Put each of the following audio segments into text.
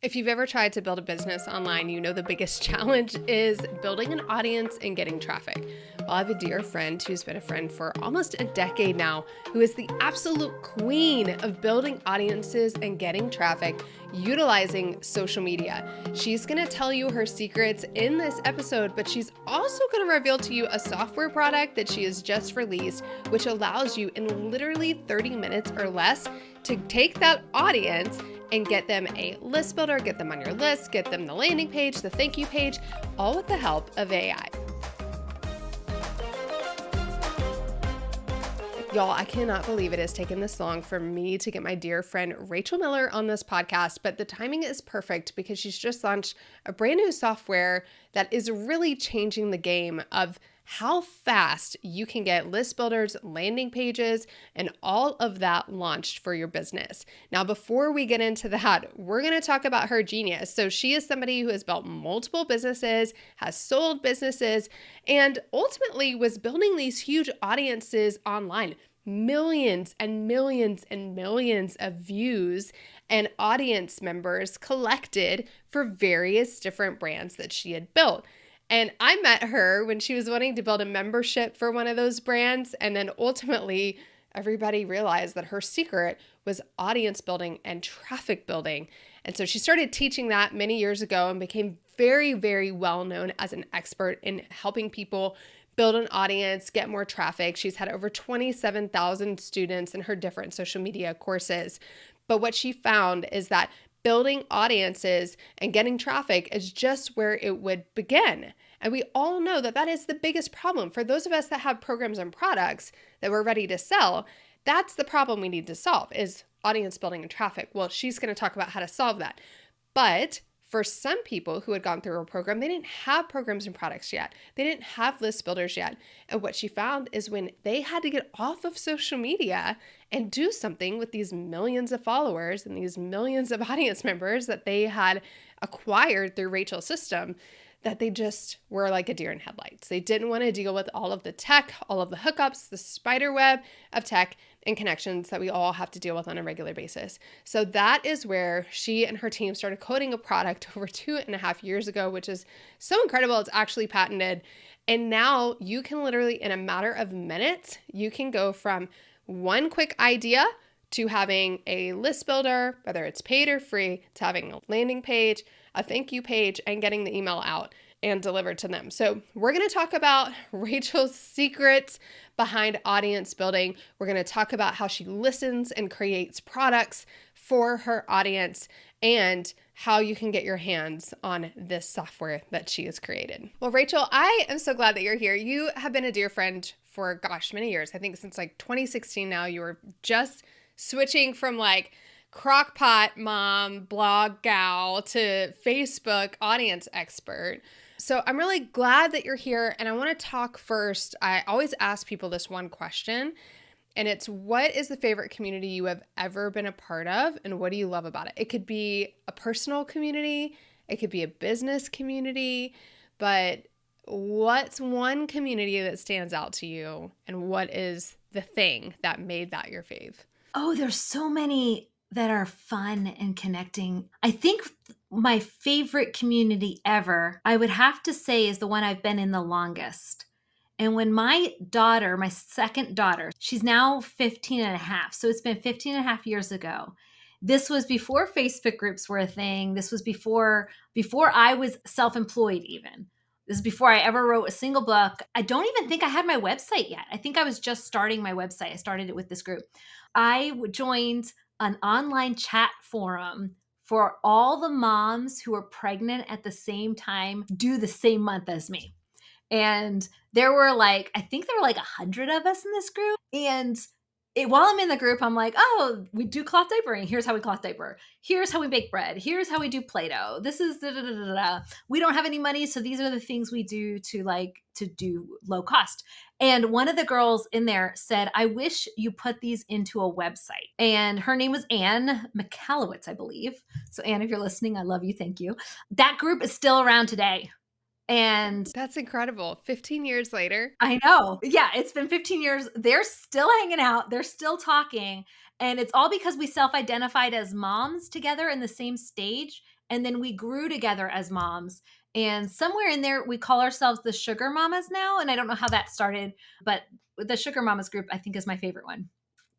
If you've ever tried to build a business online, you know the biggest challenge is building an audience and getting traffic. Well, I have a dear friend who's been a friend for almost a decade now, who is the absolute queen of building audiences and getting traffic utilizing social media. She's going to tell you her secrets in this episode, but she's also going to reveal to you a software product that she has just released, which allows you in literally 30 minutes or less to take that audience and get them a list builder, get them on your list, get them the landing page, the thank you page, all with the help of AI. Y'all, I cannot believe it has taken this long for me to get my dear friend Rachel Miller on this podcast, but the timing is perfect because she's just launched a brand new software that is really changing the game of how fast you can get list builders, landing pages, and all of that launched for your business. Now, before we get into that, we're going to talk about her genius. So she is somebody who has built multiple businesses, has sold businesses, and ultimately was building these huge audiences online. Millions and millions and millions of views and audience members collected for various different brands that she had built. And I met her when she was wanting to build a membership for one of those brands. And then ultimately, everybody realized that her secret was audience building and traffic building. And so she started teaching that many years ago and became very, very well known as an expert in helping people build an audience, get more traffic. She's had over 27,000 students in her different social media courses. But what she found is that building audiences and getting traffic is just where it would begin. And we all know that that is the biggest problem. For those of us that have programs and products that we're ready to sell, that's the problem we need to solve is audience building and traffic. Well, she's going to talk about how to solve that. But for some people who had gone through her program, they didn't have programs and products yet. They didn't have list builders yet. And what she found is when they had to get off of social media and do something with these millions of followers and these millions of audience members that they had acquired through Rachel's system, that they just were like a deer in headlights. They didn't want to deal with all of the tech, all of the hookups, the spider web of tech and connections that we all have to deal with on a regular basis. So that is where she and her team started coding a product over 2.5 years ago, which is so incredible. It's actually patented. And now you can literally, in a matter of minutes, you can go from one quick idea to having a list builder, whether it's paid or free, to having a landing page, a thank you page, and getting the email out and delivered to them. So we're going to talk about Rachel's secrets behind audience building. We're going to talk about how she listens and creates products for her audience and how you can get your hands on this software that she has created. Well, Rachel, I am so glad that you're here. You have been a dear friend for, many years. I think since like 2016 now. You were just switching from like crockpot mom, blog gal to Facebook audience expert. So I'm really glad that you're here. And I want to talk first. I always ask people this one question, and it's, what is the favorite community you have ever been a part of? And what do you love about it? It could be a personal community. It could be a business community, but what's one community that stands out to you? And what is the thing that made that your fave? Oh, there's so many that are fun and connecting. I think my favorite community ever, I would have to say, is the one I've been in the longest. And when my daughter, my second daughter, she's now 15 and a half. So it's been 15 and a half years ago. This was before Facebook groups were a thing. This was before I was self-employed even. This is before I ever wrote a single book. I don't even think I had my website yet. I think I was just starting my website. I started it with this group. I joined an online chat forum for all the moms who were pregnant at the same time, due the same month as me. And there were I think there were 100 of us in this group. And while I'm in the group, I'm like, oh, we do cloth diapering. Here's how we cloth diaper. Here's how we bake bread. Here's how we do Play-Doh. This is da-da-da-da-da. We don't have any money, so these are the things we do to do low cost. And one of the girls in there said, I wish you put these into a website. And her name was Anne McCallowitz, I believe. So Anne, if you're listening, I love you. Thank you. That group is still around today. And that's incredible. 15 years later. I know. Yeah, it's been 15 years. They're still hanging out. They're still talking. And it's all because we self-identified as moms together in the same stage. And then we grew together as moms. And somewhere in there, we call ourselves the Sugar Mamas now. And I don't know how that started, but the Sugar Mamas group, I think, is my favorite one.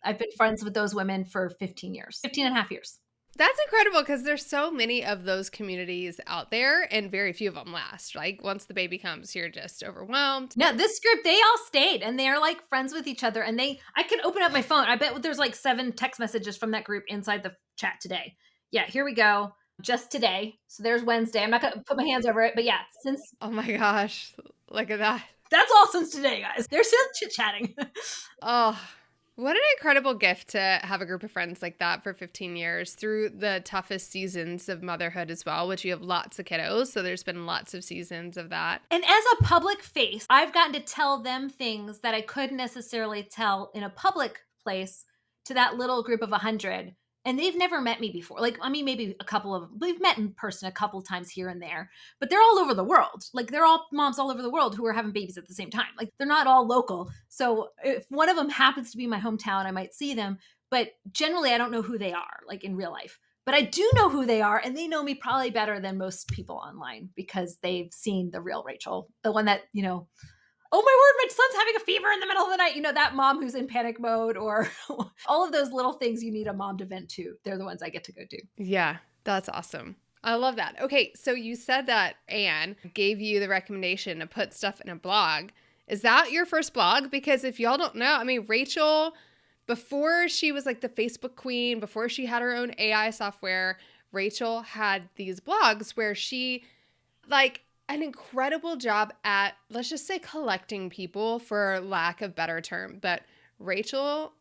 I've been friends with those women for 15 years, 15 and a half years. That's incredible because there's so many of those communities out there and very few of them last. Like once the baby comes, you're just overwhelmed. No, this group, they all stayed and they're like friends with each other. And I can open up my phone. I bet there's like 7 text messages from that group inside the chat today. Yeah, here we go. Just today. So there's Wednesday. I'm not going to put my hands over it, but yeah, since. Oh my gosh. Look at that. That's all since today, guys. They're still chit-chatting. Oh, what an incredible gift to have a group of friends like that for 15 years through the toughest seasons of motherhood as well, which you have lots of kiddos. So there's been lots of seasons of that. And as a public face, I've gotten to tell them things that I couldn't necessarily tell in a public place to that little group of 100. And they've never met me before. Like, I mean, maybe we've met in person a couple times here and there, but they're all over the world. Like, they're all moms all over the world who are having babies at the same time. Like, they're not all local. So if one of them happens to be my hometown, I might see them. But generally, I don't know who they are, like in real life. But I do know who they are, and they know me probably better than most people online because they've seen the real Rachel, the one that, oh my word, my son's having a fever in the middle of the night. That mom who's in panic mode, or all of those little things you need a mom to vent to. They're the ones I get to go do. Yeah, that's awesome. I love that. Okay, so you said that Anne gave you the recommendation to put stuff in a blog. Is that your first blog? Because if y'all don't know, I mean, Rachel, before she was like the Facebook queen, before she had her own AI software, Rachel had these blogs where she an incredible job at, let's just say, collecting people for lack of better term. But Rachel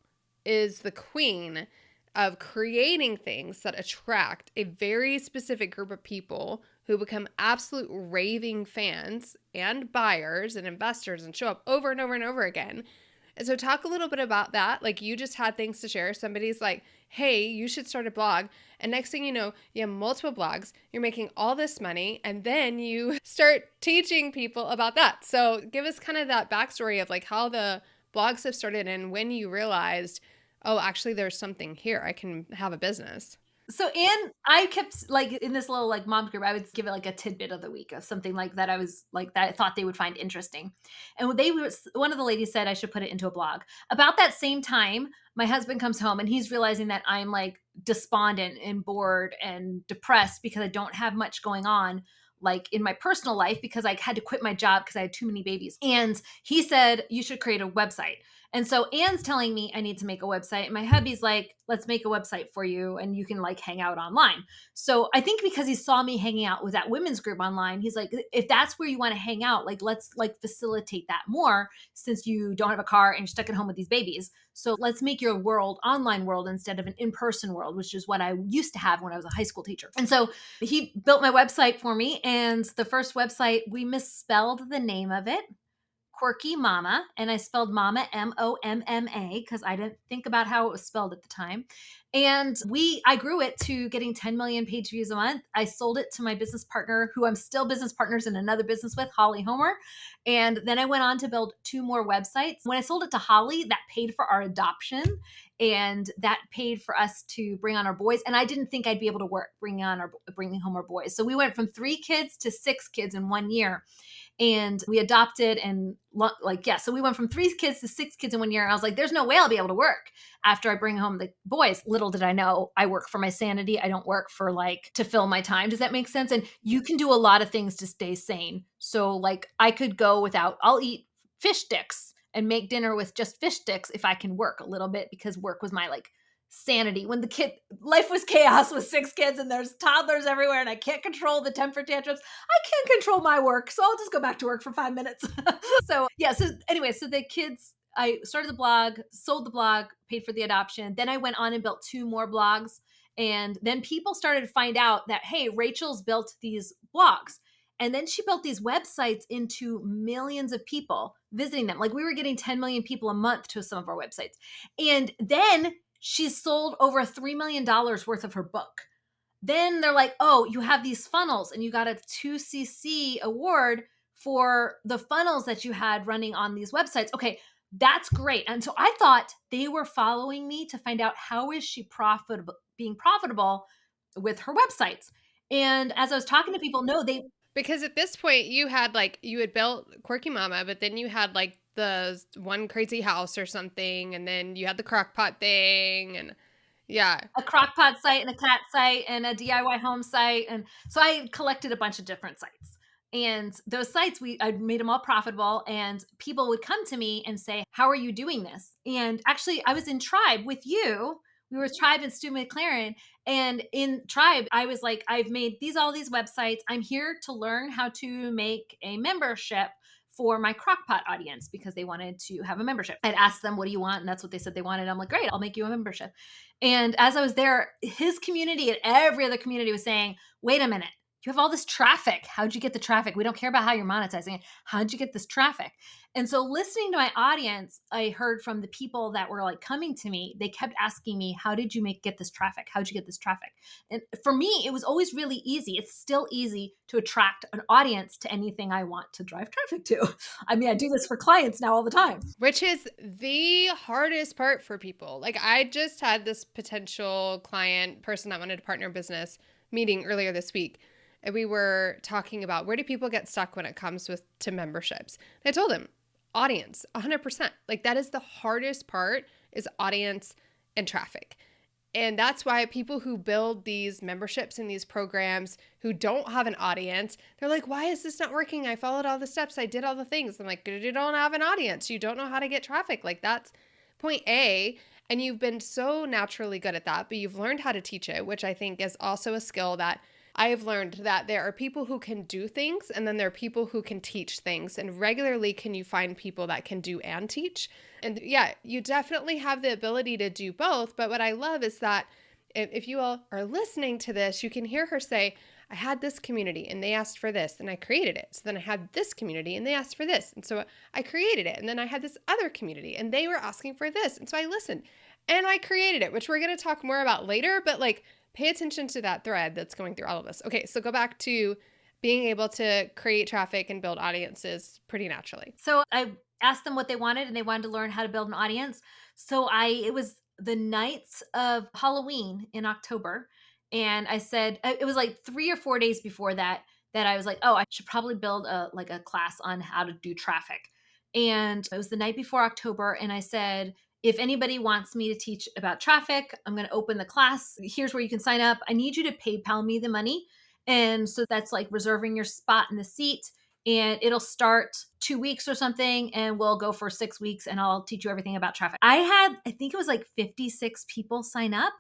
is the queen of creating things that attract a very specific group of people who become absolute raving fans and buyers and investors and show up over and over and over again. And so talk a little bit about that. Like, you just had things to share. Somebody's like, hey, you should start a blog. And next thing you know, you have multiple blogs. You're making all this money. And then you start teaching people about that. So give us kind of that backstory of like how the blogs have started and when you realized, oh, actually, there's something here. I can have a business. So, Anne, I kept like in this little like mom group, I would give it like a tidbit of the week of something like that I was like that I thought they would find interesting. And one of the ladies said I should put it into a blog. About that same time, my husband comes home and he's realizing that I'm like despondent and bored and depressed because I don't have much going on like in my personal life because I had to quit my job because I had too many babies. And he said, you should create a website. And so Anne's telling me I need to make a website. And my hubby's like, let's make a website for you and you can like hang out online. So I think because he saw me hanging out with that women's group online, he's like, if that's where you want to hang out, like, let's like facilitate that more since you don't have a car and you're stuck at home with these babies. So let's make your world online world instead of an in-person world, which is what I used to have when I was a high school teacher. And so he built my website for me. And the first website, we misspelled the name of it. Quirky Mama, and I spelled Mama Momma because I didn't think about how it was spelled at the time. And I grew it to getting 10 million page views a month. I sold it to my business partner, who I'm still business partners in another business with, Holly Homer. And then I went on to build 2 more websites. When I sold it to Holly, that paid for our adoption and that paid for us to bring on our boys. And I didn't think I'd be able to bringing home our boys. So we went from 3 kids to 6 kids in 1 year. And we adopted and so we went from 3 kids to 6 kids in 1 year. And I was like, there's no way I'll be able to work after I bring home the boys. Little did I know, I work for my sanity. I don't work for to fill my time. Does that make sense? And you can do a lot of things to stay sane. So like I could go I'll eat fish sticks and make dinner with just fish sticks if I can work a little bit because work was my sanity. When life was chaos with 6 kids and there's toddlers everywhere and I can't control the temper tantrums, I can't control my work. So I'll just go back to work for 5 minutes. So the kids, I started the blog, sold the blog, paid for the adoption. Then I went on and built 2 more blogs. And then people started to find out that, hey, Rachel's built these blogs. And then she built these websites into millions of people visiting them. Like we were getting 10 million people a month to some of our websites. And then she sold over $3 million worth of her book. Then they're like, oh, you have these funnels and you got a 2cc award for the funnels that you had running on these websites. Okay, that's great. And so I thought they were following me to find out how is she being profitable with her websites. And as I was talking to people, no, they Because at this point you had like you had built Quirky Mama, but then you had like the one crazy house or something, and then you had the crock pot thing, and yeah. a crock pot site and a cat site and a DIY home site. And so I collected a bunch of different sites. And those sites, I made them all profitable, and people would come to me and say, "How are you doing this?" And actually, I was in Tribe with you. We were Tribe and Stu McLaren, and in Tribe, I was like, "I've made all these websites. I'm here to learn how to make a membership for my crockpot audience because they wanted to have a membership." I'd asked them, "What do you want?" And that's what they said they wanted. I'm like, "Great, I'll make you a membership." And as I was there, his community and every other community was saying, "Wait a minute. You have all this traffic. How'd you get the traffic? We don't care about how you're monetizing it. How'd you get this traffic?" And so, listening to my audience, I heard from the people that were like coming to me, they kept asking me, "How did you get this traffic? How'd you get this traffic?" And for me, it was always really easy. It's still easy to attract an audience to anything I want to drive traffic to. I mean, I do this for clients now all the time. Which is the hardest part for people. Like, I just had this potential client person that wanted to partner business meeting earlier this week. And we were talking about where do people get stuck when it comes to memberships. And I told him, audience, 100%. Like, that is the hardest part, is audience and traffic. And that's why people who build these memberships and these programs who don't have an audience, they're like, "Why is this not working? I followed all the steps. I did all the things." I'm like, "You don't have an audience. You don't know how to get traffic." Like, that's point A. And you've been so naturally good at that, but you've learned how to teach it, which I think is also a skill that I have learned, that there are people who can do things and then there are people who can teach things. And regularly can you find people that can do and teach. And yeah, you definitely have the ability to do both. But what I love is that if you all are listening to this, you can hear her say, "I had this community and they asked for this and I created it. So then I had this community and they asked for this. And so I created it. And then I had this other community and they were asking for this. And so I listened and I created it," which we're going to talk more about later. But like, pay attention to that thread that's going through all of this. Okay, so go back to being able to create traffic and build audiences pretty naturally. So I asked them what they wanted, and they wanted to learn how to build an audience. So it was the nights of Halloween in October. And I said, it was like 3 or 4 days before that, that I was like, "Oh, I should probably build a class on how to do traffic." And it was the night before October. And I said, "If anybody wants me to teach about traffic, I'm going to open the class. Here's where you can sign up. I need you to PayPal me the money." And so that's like reserving your spot in the seat. And it'll start 2 weeks or something, and we'll go for 6 weeks, and I'll teach you everything about traffic. I think it was like 56 people sign up.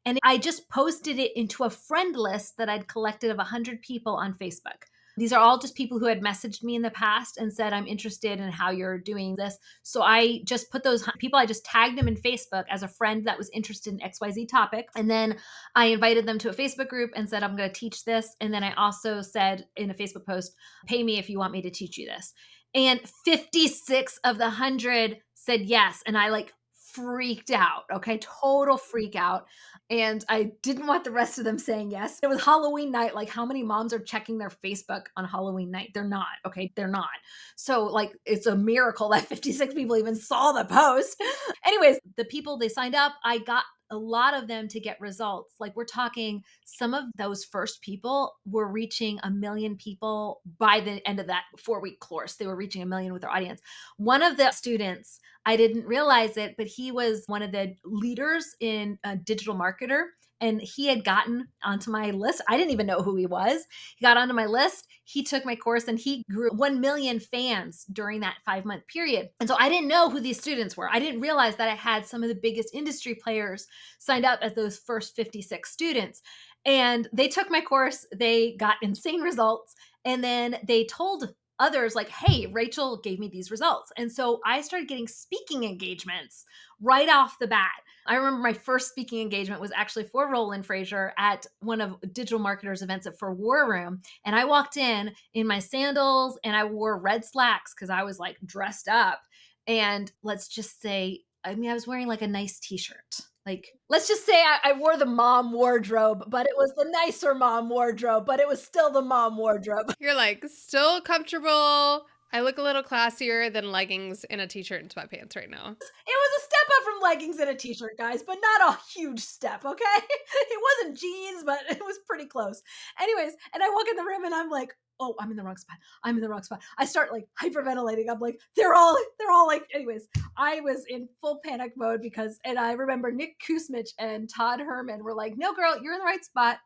And I just posted it into a friend list that I'd collected of 100 people on Facebook. These are all just people who had messaged me in the past and said, "I'm interested in how you're doing this." So I just put those people, I just tagged them in Facebook as a friend that was interested in XYZ topic. And then I invited them to a Facebook group and said, "I'm going to teach this." And then I also said in a Facebook post, "Pay me if you want me to teach you this." And 56 of the 100 said yes. And I like freaked out. Okay. Total freak out. And I didn't want the rest of them saying yes. It was Halloween night. Like, how many moms are checking their Facebook on Halloween night? They're not. Okay. They're not. So, like, it's a miracle that 56 people even saw the post. Anyways, the people, they signed up. I got a lot of them to get results. Like, we're talking, some of those first people were reaching 1 million people by the end of that 4-week course. They were reaching 1 million with their audience. One of the students, I didn't realize it, but he was one of the leaders in a digital marketer. And he had gotten onto my list. I didn't even know who he was. He got onto my list. He took my course and he grew 1 million fans during that 5-month period. And so I didn't know who these students were. I didn't realize that I had some of the biggest industry players signed up as those first 56 students. And they took my course. They got insane results. And then they told others, like, "Hey, Rachel gave me these results." And so I started getting speaking engagements right off the bat. I remember my first speaking engagement was actually for Roland Frazier at one of digital marketers events for War Room. And I walked in my sandals, and I wore red slacks because I was like dressed up. And let's just say, I mean, I was wearing like a nice t-shirt. Like, let's just say I wore the mom wardrobe, but it was the nicer mom wardrobe, but it was still the mom wardrobe. You're like, still comfortable. I look a little classier than leggings and a t-shirt and sweatpants right now. It was a step up from leggings and a t-shirt, guys, but not a huge step, okay? It wasn't jeans, but it was pretty close. Anyways, and I walk in the room and I'm like, oh, I'm in the wrong spot. I'm in the wrong spot. I start like hyperventilating. I'm like, they're all like, anyways, I was in full panic mode and I remember Nick Kusmich and Todd Herman were like, no, girl, you're in the right spot.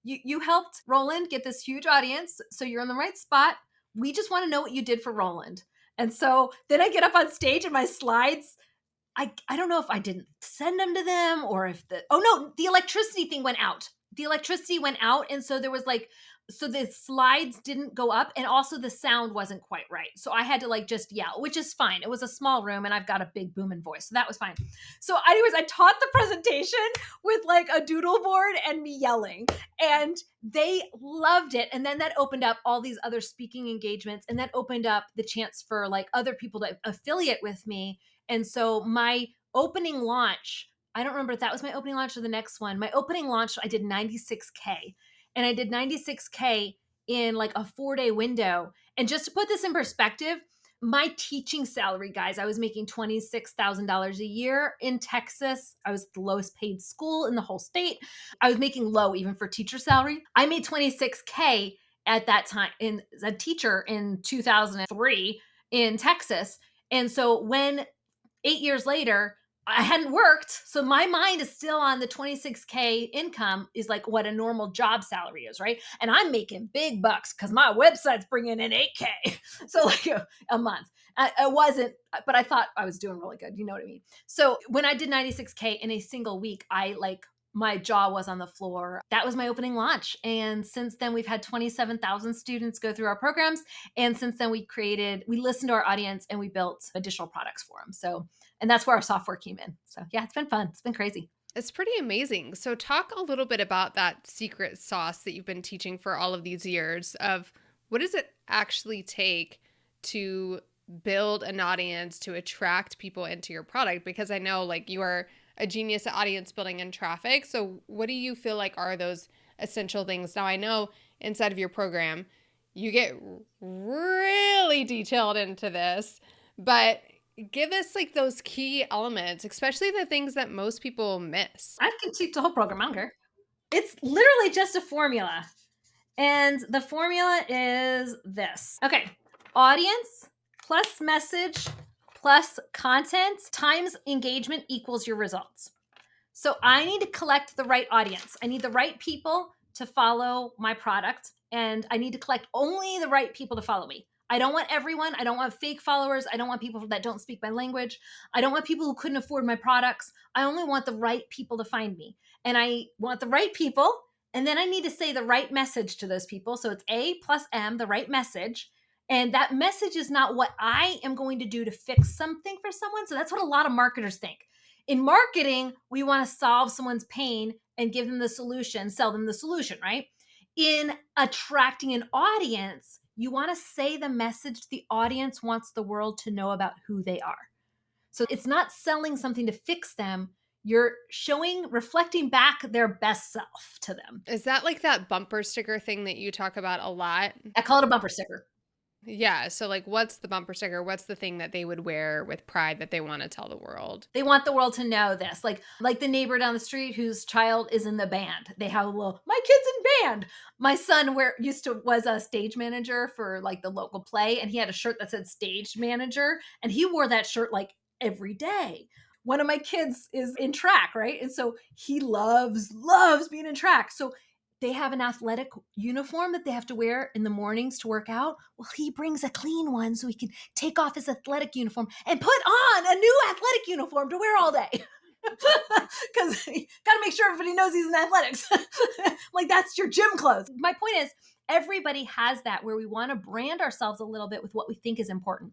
You helped Roland get this huge audience, so you're in the right spot. We just want to know what you did for Roland. And so then I get up on stage and my slides, I don't know if I didn't send them to them or if the electricity thing went out. The electricity went out. And so there was so the slides didn't go up and also the sound wasn't quite right. So I had to just yell, which is fine. It was a small room and I've got a big booming voice. So that was fine. So anyways, I taught the presentation with a doodle board and me yelling and they loved it. And then that opened up all these other speaking engagements and that opened up the chance for other people to affiliate with me. And so my opening launch, I don't remember if that was my opening launch or the next one. My opening launch, I did 96K. And I did 96K in a 4-day window. And just to put this in perspective, my teaching salary, guys, I was making $26,000 a year in Texas. I was the lowest paid school in the whole state. I was making low even for teacher salary. I made 26K at that time as a teacher in 2003 in Texas. And so when 8 years later, I hadn't worked. So my mind is still on the 26K income is what a normal job salary is, right? And I'm making big bucks because my website's bringing in 8K. So a month. I wasn't, but I thought I was doing really good. You know what I mean? So when I did 96K in a single week, my jaw was on the floor. That was my opening launch. And since then, we've had 27,000 students go through our programs. And since then, we listened to our audience and we built additional products for them. So, and that's where our software came in. So yeah, it's been fun. It's been crazy. It's pretty amazing. So talk a little bit about that secret sauce that you've been teaching for all of these years of what does it actually take to build an audience, to attract people into your product? Because I know you are a genius at audience building and traffic. So what do you feel are those essential things? Now I know inside of your program, you get really detailed into this, but give us those key elements, especially the things that most people miss. I can teach the whole program. I don't care. It's literally just a formula. And the formula is this. Okay. Audience plus message plus content times engagement equals your results. So I need to collect the right audience. I need the right people to follow my product, and I need to collect only the right people to follow me. I don't want everyone. I don't want fake followers. I don't want people that don't speak my language. I don't want people who couldn't afford my products. I only want the right people to find me. And I want the right people. And then I need to say the right message to those people. So it's A plus M, the right message. And that message is not what I am going to do to fix something for someone. So that's what a lot of marketers think. In marketing, we want to solve someone's pain and give them the solution, sell them the solution, right? In attracting an audience, you want to say the message the audience wants the world to know about who they are. So it's not selling something to fix them. You're reflecting back their best self to them. Is that that bumper sticker thing that you talk about a lot? I call it a bumper sticker. Yeah. So what's the bumper sticker? What's the thing that they would wear with pride that they want to tell the world? They want the world to know this. Like the neighbor down the street whose child is in the band. They have a little, my kid's in band. My son was a stage manager for the local play, and he had a shirt that said stage manager, and he wore that shirt every day. One of my kids is in track, right? And so he loves being in track. So they have an athletic uniform that they have to wear in the mornings to work out. Well, he brings a clean one so he can take off his athletic uniform and put on a new athletic uniform to wear all day. Because you got to make sure everybody knows he's in athletics. That's your gym clothes. My point is, everybody has that where we want to brand ourselves a little bit with what we think is important.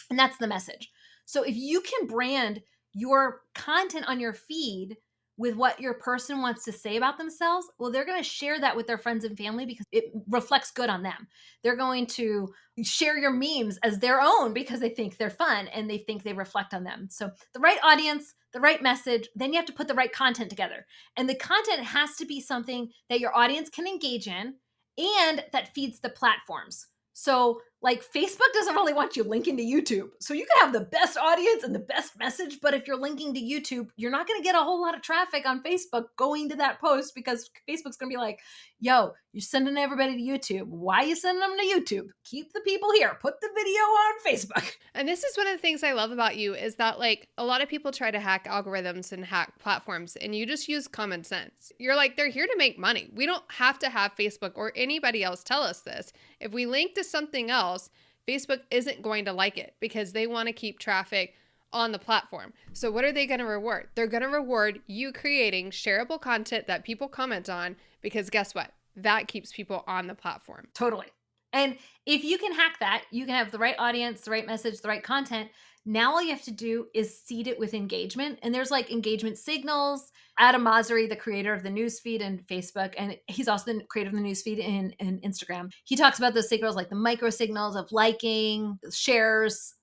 And that's the message. So if you can brand your content on your feed with what your person wants to say about themselves, well, they're going to share that with their friends and family because it reflects good on them. They're going to share your memes as their own because they think they're fun and they think they reflect on them. So the right audience, the right message, then you have to put the right content together. And the content has to be something that your audience can engage in and that feeds the platforms. So Like Facebook doesn't really want you linking to YouTube. So you can have the best audience and the best message, but if you're linking to YouTube, you're not going to get a whole lot of traffic on Facebook going to that post because Facebook's going to be like, yo, you're sending everybody to YouTube. Why are you sending them to YouTube? Keep the people here. Put the video on Facebook. And this is one of the things I love about you is that like a lot of people try to hack algorithms and hack platforms and you just use common sense. You're like, they're here to make money. We don't have to have Facebook or anybody else tell us this. If we link to something else, Facebook isn't going to like it because they want to keep traffic on the platform. So what are they going to reward? They're going to reward you creating shareable content that people comment on because guess what? That keeps people on the platform. Totally. And if you can hack that, you can have the right audience, the right message, the right content. Now all you have to do is seed it with engagement. And there's like engagement signals. Adam Mosseri, the creator of the newsfeed in Facebook, and he's also the creator of the newsfeed in Instagram. He talks about those signals like the micro signals of liking, shares,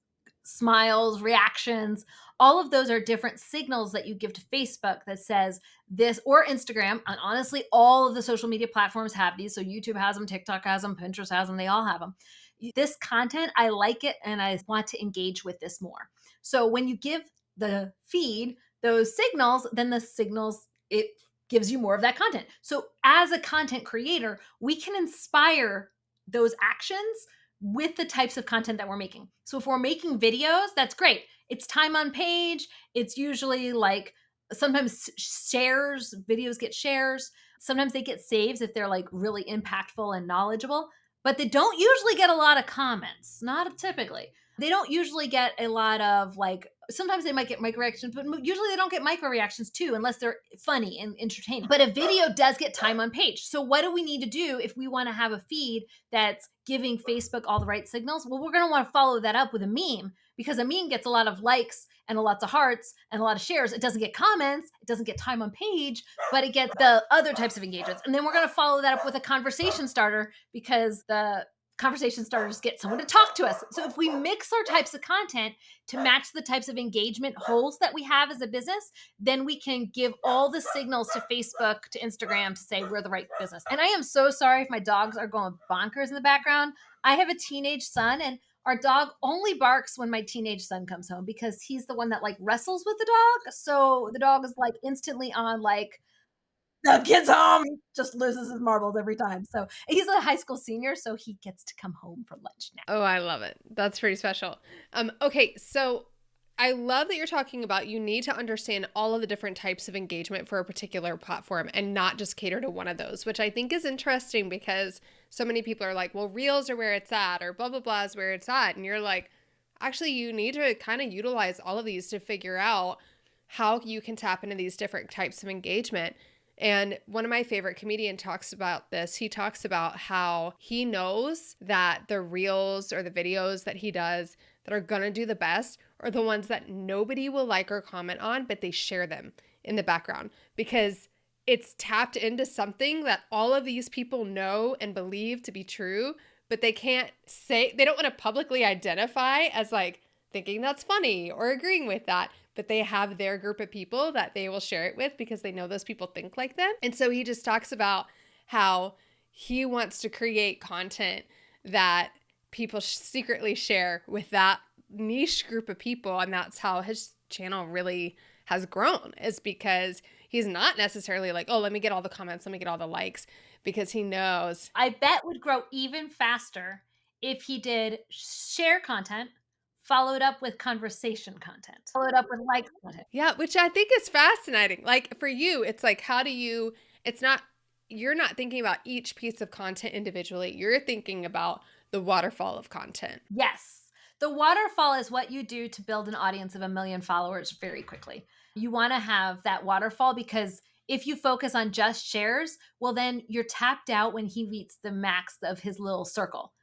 smiles, reactions. All of those are different signals that you give to Facebook that says this, or Instagram. And honestly, all of the social media platforms have these. So YouTube has them, TikTok has them, Pinterest has them, they all have them. This content, I like it and I want to engage with this more. So when you give the feed those signals, then the signals, it gives you more of that content. So as a content creator, we can inspire those actions with the types of content that we're making. So if we're making videos, that's great. It's time on page. It's usually like sometimes shares, videos get shares. Sometimes they get saves if they're like really impactful and knowledgeable, but they don't usually get a lot of comments, not typically. They don't usually get a lot of like, sometimes they might get micro reactions, but usually they don't get micro reactions too, unless they're funny and entertaining. But a video does get time on page. So what do we need to do if we want to have a feed that's giving Facebook all the right signals? Well, we're going to want to follow that up with a meme because a meme gets a lot of likes and lots of hearts and a lot of shares. It doesn't get comments. It doesn't get time on page, but it gets the other types of engagements. And then we're going to follow that up with a conversation starter because the conversation starters get someone to talk to us. So if we mix our types of content to match the types of engagement holes that we have as a business, then we can give all the signals to Facebook, to Instagram to say we're the right business. And I am so sorry if my dogs are going bonkers in the background. I have a teenage son and our dog only barks when my teenage son comes home because he's the one that like wrestles with the dog. So the dog is like instantly on like, The kid's home. He just loses his marbles every time. So he's a high school senior, so he gets to come home for lunch now. Oh, I love it. That's pretty special. Okay, so I love that you're talking about you need to understand all of the different types of engagement for a particular platform and not just cater to one of those, which I think is interesting because so many people are like, well, Reels are where it's at or blah, blah, blah is where it's at. And you're like, actually, you need to kind of utilize all of these to figure out how you can tap into these different types of engagement. And one of my favorite comedians talks about this. He talks about how he knows that the reels or the videos that he does that are going to do the best are the ones that nobody will like or comment on, but they share them in the background because it's tapped into something that all of these people know and believe to be true, but they can't say, they don't want to publicly identify as like thinking that's funny or agreeing with that. But they have their group of people that they will share it with because they know those people think like them. And so he just talks about how he wants to create content that people secretly share with that niche group of people. And that's how his channel really has grown, is because he's not necessarily like, oh, let me get all the comments, let me get all the likes, because he knows. I bet would grow even faster if he did share content, followed up with conversation content, followed up with like content. Yeah, which I think is fascinating. Like for you, it's like, how do you, you're not thinking about each piece of content individually. You're thinking about the waterfall of content. Yes. The waterfall is what you do to build an audience of 1 million followers very quickly. You want to have that waterfall because if you focus on just shares, well, then you're tapped out when he reaches the max of his little circle.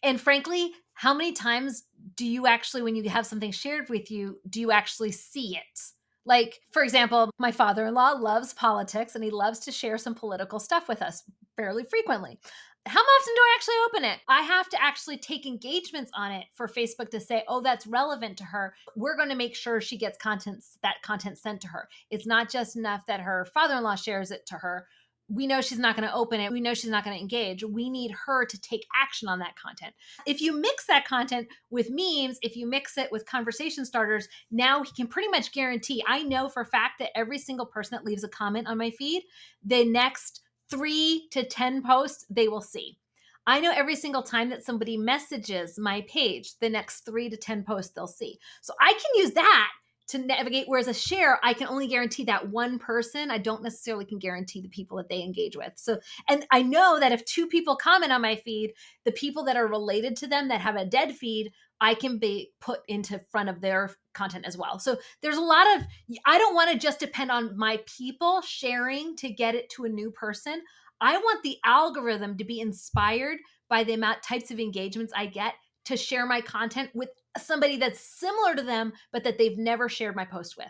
And frankly, how many times do you actually, when you have something shared with you, do you actually see it? Like, for example, my father-in-law loves politics and he loves to share some political stuff with us fairly frequently. How often do I actually open it? I have to actually take engagements on it for Facebook to say, oh, that's relevant to her. We're going to make sure she gets that content sent to her. It's not just enough that her father-in-law shares it to her. we know she's not going to open it. We know she's not going to engage. We need her to take action on that content. If you mix that content with memes, if you mix it with conversation starters, now he can pretty much guarantee, I know for a fact that every single person that leaves a comment on my feed, the next 3 to 10 posts they will see. I know every single time that somebody messages my page, the next 3 to 10 posts they'll see. So I can use that to navigate. Whereas a share, I can only guarantee that one person. I don't necessarily can guarantee the people that they engage with. So, and I know that if 2 people comment on my feed, the people that are related to them that have a dead feed, I can be put into front of their content as well. So there's a lot of, I don't want to just depend on my people sharing to get it to a new person. I want the algorithm to be inspired by the types of engagements I get to share my content with somebody that's similar to them, but that they've never shared my post with.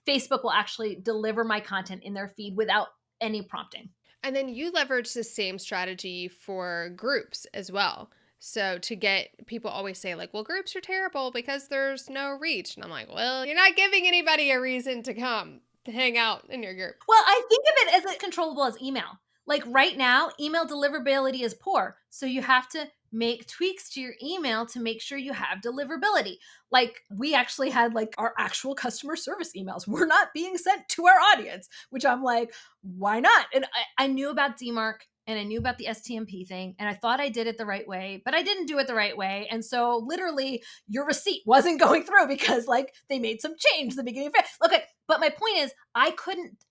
Facebook will actually deliver my content in their feed without any prompting. And then you leverage the same strategy for groups as well. So to get, people always say like, well, groups are terrible because there's no reach. And I'm like, well, you're not giving anybody a reason to come to hang out in your group. Well, I think of it as controllable as email. Like right now, email deliverability is poor. So you have to make tweaks to your email to make sure you have deliverability. Like we actually had like our actual customer service emails were not being sent to our audience, which I'm like, why not? And I knew about DMARC and I knew about the STMP thing and I thought I did it the right way, but I didn't do it the right way. And so literally your receipt wasn't going through because like they made some change at the beginning of it. Okay. But my point is I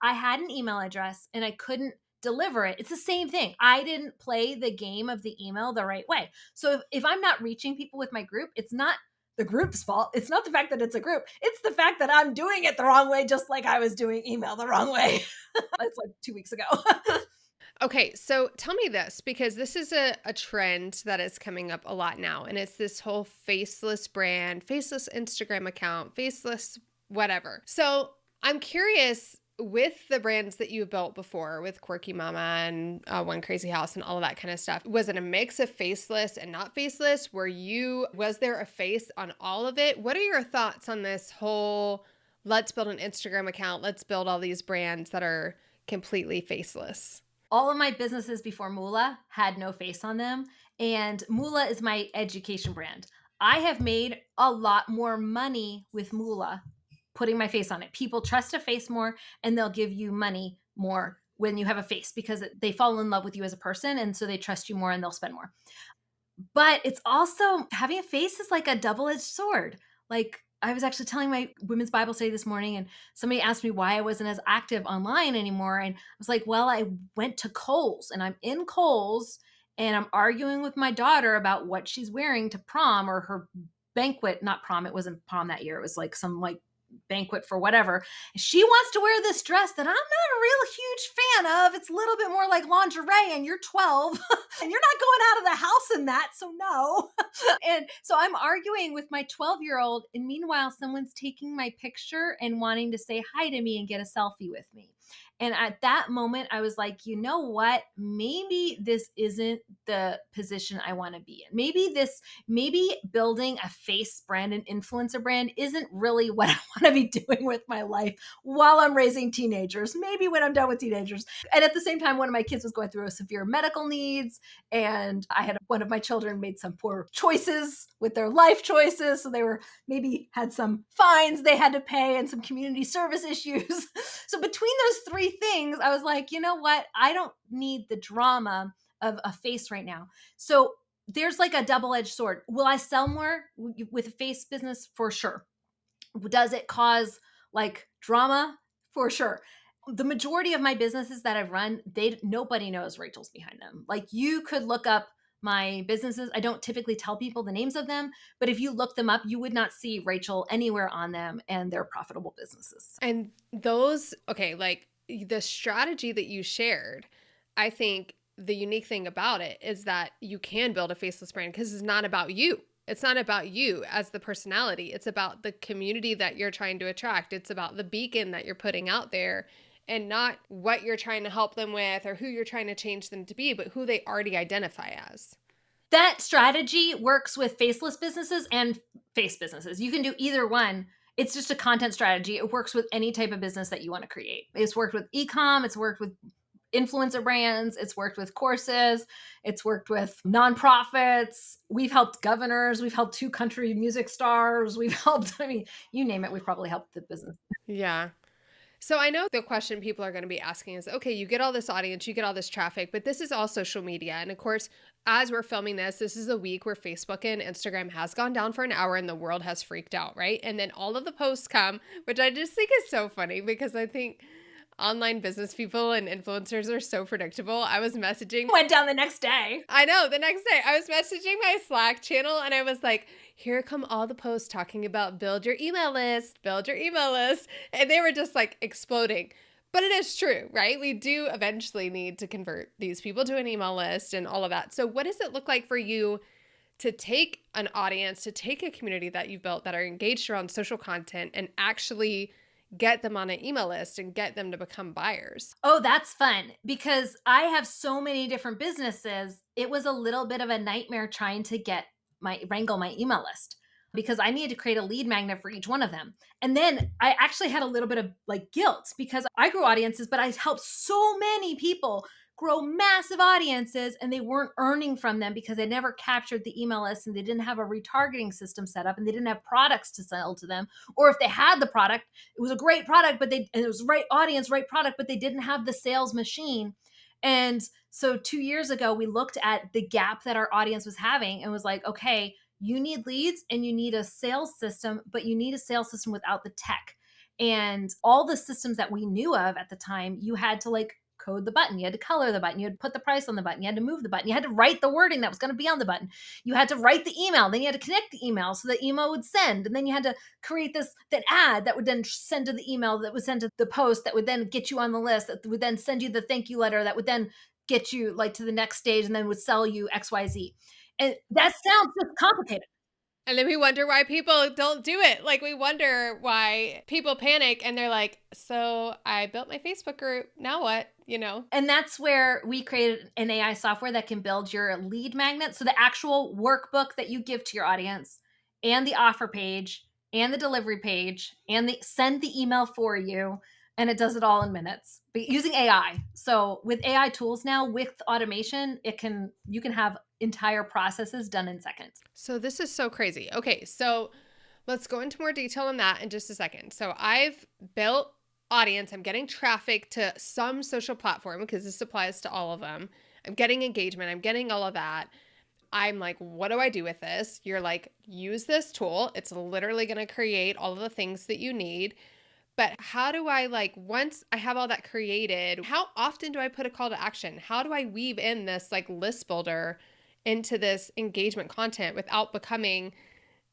had an email address and I couldn't deliver it. It's the same thing. I didn't play the game of the email the right way. So if I'm not reaching people with my group, it's not the group's fault. It's not the fact that it's a group. It's the fact that I'm doing it the wrong way, just like I was doing email the wrong way. It's like 2 weeks ago. Okay, so tell me this, because this is a trend that is coming up a lot now, and it's this whole faceless brand, faceless Instagram account, faceless whatever. So I'm curious, with the brands that you've built before, with Quirky Mama and One Crazy House and all of that kind of stuff, was it a mix of faceless and not faceless? Was there a face on all of it? What are your thoughts on this whole, let's build an Instagram account, let's build all these brands that are completely faceless? All of my businesses before Moolah had no face on them. And Moolah is my education brand. I have made a lot more money with Moolah putting my face on it. People trust a face more and they'll give you money more when you have a face because they fall in love with you as a person. And so they trust you more and they'll spend more. But it's also, having a face is like a double-edged sword. Like I was actually telling my women's Bible study this morning and somebody asked me why I wasn't as active online anymore. And I was like, well, I went to Kohl's and I'm in Kohl's and I'm arguing with my daughter about what she's wearing to prom or her banquet, not prom. It wasn't prom that year. It was like some like banquet for whatever. She wants to wear this dress that I'm not a real huge fan of. It's a little bit more like lingerie and you're 12 and you're not going out of the house in that. So no. And so I'm arguing with my 12-year-old. And meanwhile, someone's taking my picture and wanting to say hi to me and get a selfie with me. And at that moment, I was like, you know what? Maybe this isn't the position I want to be in. Maybe building a face brand, an influencer brand isn't really what I want to be doing with my life while I'm raising teenagers. Maybe when I'm done with teenagers. And at the same time, one of my kids was going through a severe medical needs. And I had one of my children made some poor choices with their life choices. So they maybe had some fines they had to pay and some community service issues. So between those 3 things, I was like, you know what? I don't need the drama of a face right now. So there's like a double-edged sword. Will I sell more with a face business? For sure. Does it cause like drama? For sure. The majority of my businesses that I've run, nobody knows Rachel's behind them. Like you could look up my businesses. I don't typically tell people the names of them, but if you look them up, you would not see Rachel anywhere on them, and they're profitable businesses. And those, okay, like the strategy that you shared, I think the unique thing about it is that you can build a faceless brand because it's not about you. It's not about you as the personality. It's about the community that you're trying to attract. It's about the beacon that you're putting out there, and not what you're trying to help them with or who you're trying to change them to be, but who they already identify as. That strategy works with faceless businesses and face businesses. You can do either one. It's just a content strategy. It works with any type of business that you want to create. It's worked with e-com. It's worked with influencer brands. It's worked with courses. It's worked with nonprofits. We've helped governors. We've helped 2 country music stars. We've helped, I mean, you name it, we've probably helped the business. Yeah. So I know the question people are going to be asking is, okay, you get all this audience, you get all this traffic, but this is all social media. And of course, as we're filming this is a week where Facebook and Instagram has gone down for an hour and the world has freaked out, right? And then all of the posts come, which I just think is so funny because I think online business people and influencers are so predictable. I was messaging. Went down the next day. I know, the next day I was messaging my Slack channel and I was like, here come all the posts talking about build your email list, build your email list. And they were just like exploding. But it is true, right? We do eventually need to convert these people to an email list and all of that. So what does it look like for you to take an audience, to take a community that you've built that are engaged around social content and actually get them on an email list and get them to become buyers? Oh, that's fun because I have so many different businesses. It was a little bit of a nightmare trying to wrangle my email list because I needed to create a lead magnet for each one of them. And then I actually had a little bit of like guilt because I grew audiences, but I helped so many people grow massive audiences and they weren't earning from them because they never captured the email list and they didn't have a retargeting system set up and they didn't have products to sell to them. Or if they had the product, it was a great product, but it was right audience, right product, but they didn't have the sales machine. And so 2 years ago, we looked at the gap that our audience was having and was like, okay, you need leads and you need a sales system, but you need a sales system without the tech. And all the systems that we knew of at the time, you had to like code the button. You had to color the button. You had to put the price on the button. You had to move the button. You had to write the wording that was going to be on the button. You had to write the email. Then you had to connect the email so the email would send. And then you had to create that ad that would then send to the email, that would send to the post, that would then get you on the list, that would then send you the thank you letter, that would then get you like to the next stage and then would sell you XYZ. And that sounds just complicated. And then we wonder why people don't do it. Like we wonder why people panic and they're like, so I built my Facebook group. Now what? You know? And that's where we created an AI software that can build your lead magnet. So the actual workbook that you give to your audience and the offer page and the delivery page and send the email for you. And it does it all in minutes, but using AI. So with AI tools now, with automation, you can have entire processes done in seconds. So this is so crazy. Okay, so let's go into more detail on that in just a second. So I've built audience. I'm getting traffic to some social platform because this applies to all of them. I'm getting engagement. I'm getting all of that. I'm like, what do I do with this? You're like, use this tool. It's literally going to create all of the things that you need. But how do I once I have all that created, how often do I put a call to action? How do I weave in this list builder into this engagement content without becoming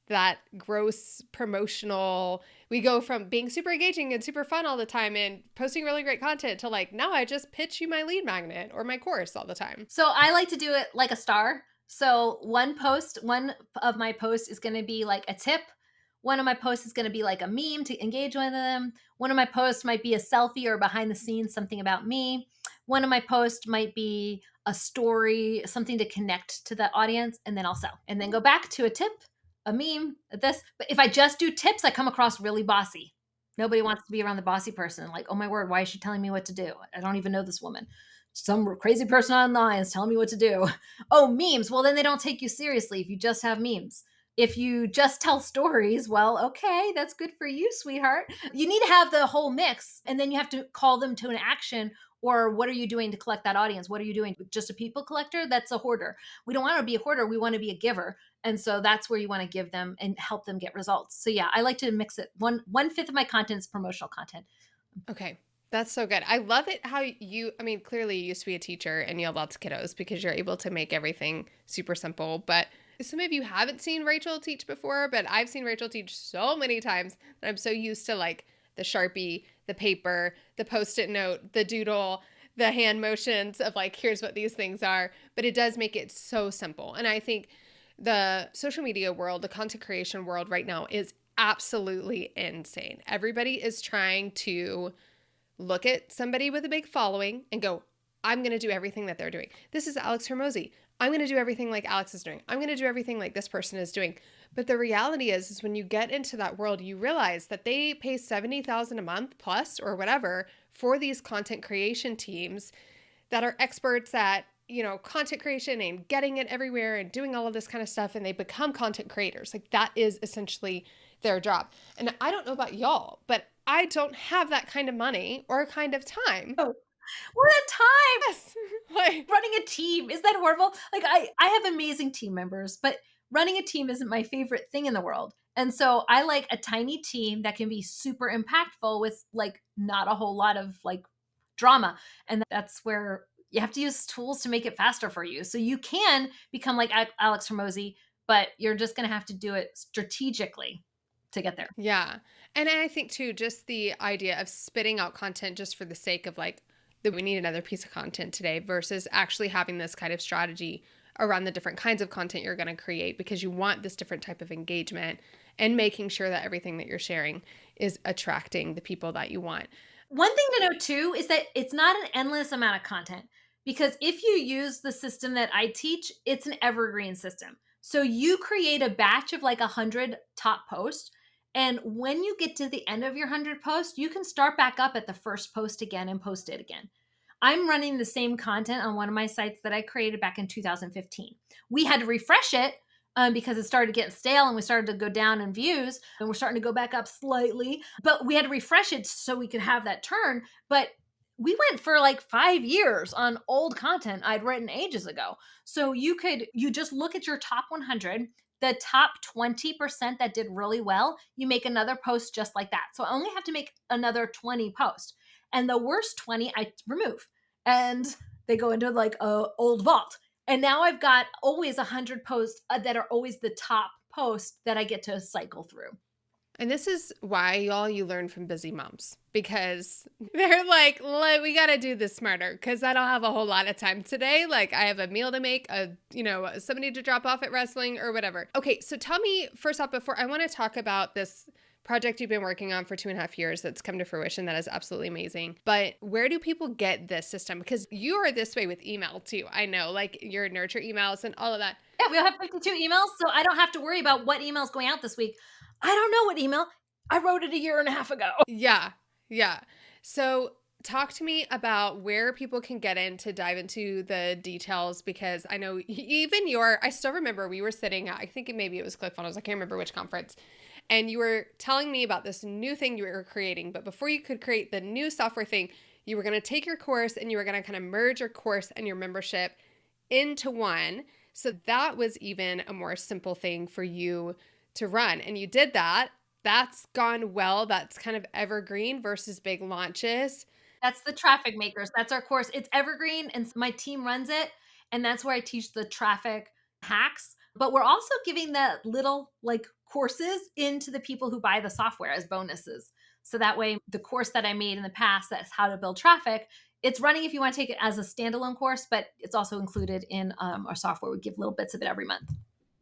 that gross promotional? We go from being super engaging and super fun all the time and posting really great content to now I just pitch you my lead magnet or my course all the time. So I like to do it like a star. So one of my posts is going to be like a tip. One of my posts is going to be like a meme to engage with them. One of my posts might be a selfie or behind the scenes, something about me. One of my posts might be a story, something to connect to the audience, and then I'll sell. And then go back to a tip, a meme, this. But if I just do tips, I come across really bossy. Nobody wants to be around the bossy person. Like, oh my word, why is she telling me what to do? I don't even know this woman. Some crazy person online is telling me what to do. Oh, memes. Well, then they don't take you seriously if you just have memes. If you just tell stories, well, okay, that's good for you, sweetheart. You need to have the whole mix, and then you have to call them to an action. Or what are you doing to collect that audience? What are you doing? Just a people collector? That's a hoarder. We don't want to be a hoarder. We want to be a giver. And so that's where you want to give them and help them get results. So yeah, I like to mix it. One fifth of my content is promotional content. Okay. That's so good. I love it how clearly you used to be a teacher and you have lots of kiddos because you're able to make everything super simple. But some of you haven't seen Rachel teach before, but I've seen Rachel teach so many times that I'm so used to the Sharpie, the paper, the Post-it note, the doodle, the hand motions of here's what these things are. But it does make it so simple. And I think the social media world, the content creation world right now is absolutely insane. Everybody is trying to look at somebody with a big following and go, I'm going to do everything that they're doing. This is Alex Hormozy. I'm going to do everything like Alex is doing. I'm going to do everything like this person is doing. But the reality is when you get into that world, you realize that they pay $70,000 a month plus or whatever for these content creation teams. that are experts at, content creation and getting it everywhere and doing all of this kind of stuff, and they become content creators. Like, that is essentially their job. And I don't know about y'all, but I don't have that kind of money or kind of time. Oh, what a time Yes. Like, running a team. Is that horrible? Like I have amazing team members, but running a team isn't my favorite thing in the world. And so I like a tiny team that can be super impactful with like not a whole lot of like drama. And that's where you have to use tools to make it faster for you. So you can become like Alex Hormozy, but you're just going to have to do it strategically to get there. yeah. And I think too, just the idea of spitting out content just for the sake of like, that we need another piece of content today versus actually having this kind of strategy around the different kinds of content you're going to create, because you want this different type of engagement and making sure that everything that you're sharing is attracting the people that you want. One thing to know too is that it's not an endless amount of content, because if you use the system that I teach, it's an evergreen system. So you create a batch of like 100 top posts. And when you get to the end of your 100 posts, you can start back up at the first post again and post it again. I'm running the same content on one of my sites that I created back in 2015. We had to refresh it because it started getting stale and we started to go down in views, and we're starting to go back up slightly, but we had to refresh it so we could have that turn. But we went for like 5 years on old content I'd written ages ago. So you just look at your top 100, the top 20% that did really well, you make another post just like that. So I only have to make another 20 posts. And the worst 20 I remove. And they go into like a old vault. And now I've got always 100 posts that are always the top posts that I get to cycle through. And this is why, y'all, you learn from busy moms, because they're like, we got to do this smarter, because I don't have a whole lot of time today. Like, I have a meal to make, somebody to drop off at wrestling or whatever. Okay, so tell me, first off, before I want to talk about this project you've been working on for 2.5 years that's come to fruition, that is absolutely amazing. But where do people get this system? Because you are this way with email too. I know, like your nurture emails and all of that. Yeah, we have 52 emails, so I don't have to worry about what email's going out this week. I don't know what email. I wrote it 1.5 years ago. Yeah. So talk to me about where people can get in to dive into the details, because I know even I still remember we were sitting at, I think maybe it was ClickFunnels, I can't remember which conference, and you were telling me about this new thing you were creating. But before you could create the new software thing, you were going to take your course and you were going to kind of merge your course and your membership into one. So that was even a more simple thing for you to run. And you did that. That's gone well. That's kind of evergreen versus big launches. That's the traffic makers. That's our course. It's evergreen and my team runs it. And that's where I teach the traffic hacks. But we're also giving that little like courses into the people who buy the software as bonuses. So that way the course that I made in the past, that's how to build traffic, it's running if you want to take it as a standalone course, but it's also included in our software. We give little bits of it every month.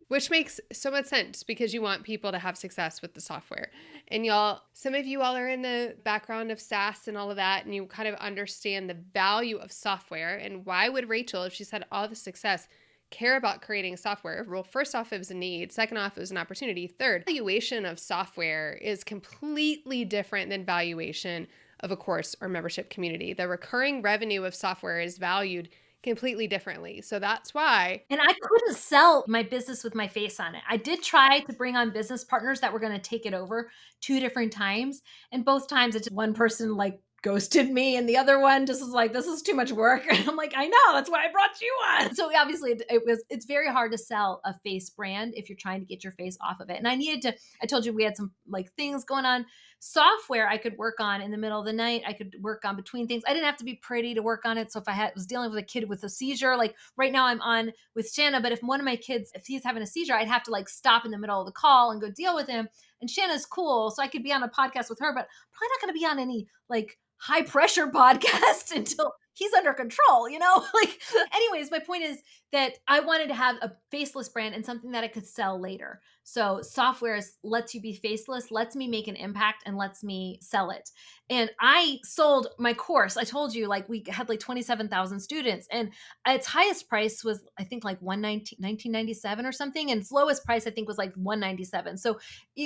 Which makes so much sense, because you want people to have success with the software. And y'all, some of you all are in the background of SaaS and all of that, and you kind of understand the value of software. And why would Rachel, if she's had all the success, care about creating software? Well, first off, it was a need. Second off, it was an opportunity. Third, valuation of software is completely different than valuation of a course or membership community. The recurring revenue of software is valued completely differently. So that's why. And I couldn't sell my business with my face on it. I did try to bring on business partners that were going to take it over 2 different times. And both times it's one person like ghosted me and the other one just was like, this is too much work. And I'm like, I know, that's why I brought you on. So obviously it's very hard to sell a face brand if you're trying to get your face off of it. And I told you we had some like things going on. Software I could work on in the middle of the night. I could work on between things. I didn't have to be pretty to work on it. So if I was dealing with a kid with a seizure, like right now I'm on with Shanna, but if one of my kids, if he's having a seizure, I'd have to like stop in the middle of the call and go deal with him. And Shanna's cool. So I could be on a podcast with her, but I'm probably not going to be on any like high pressure podcast until he's under control, like anyways, my point is that I wanted to have a faceless brand and something that I could sell later. So software lets you be faceless, lets me make an impact, and lets me sell it. And I sold my course. I told you, like we had like 27,000 students, and its highest price was I think like $19.97 or something, and its lowest price I think was like $197. So